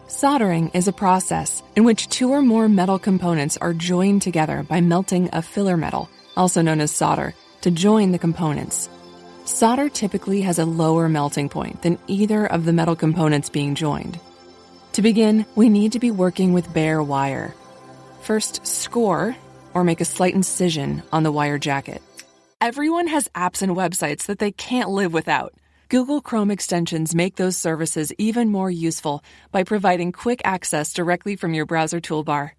Soldering is a process in which two or more metal components are joined together by melting a filler metal, also known as solder, to join the components. Solder typically has a lower melting point than either of the metal components being joined. To begin, we need to be working with bare wire. First, score, or make a slight incision on the wire jacket. Everyone has apps and websites that they can't live without. Google Chrome extensions make those services even more useful by providing quick access directly from your browser toolbar.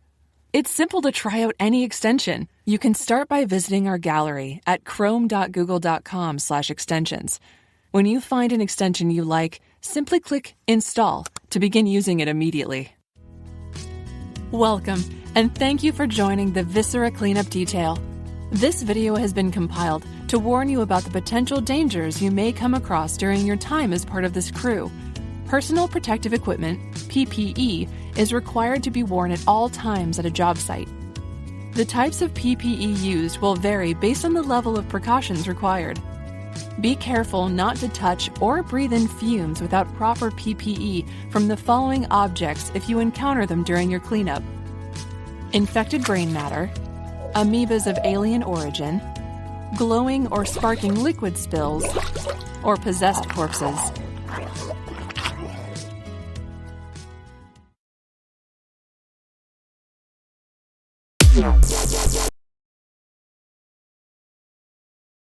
It's simple to try out any extension. You can start by visiting our gallery at chrome.google.com/extensions. When you find an extension you like, simply click Install to begin using it immediately. Welcome, and thank you for joining the Viscera Cleanup Detail. This video has been compiled to warn you about the potential dangers you may come across during your time as part of this crew. Personal protective equipment, PPE, is required to be worn at all times at a job site. The types of PPE used will vary based on the level of precautions required. Be careful not to touch or breathe in fumes without proper PPE from the following objects if you encounter them during your cleanup: infected brain matter, amoebas of alien origin, glowing or sparking liquid spills, or possessed corpses.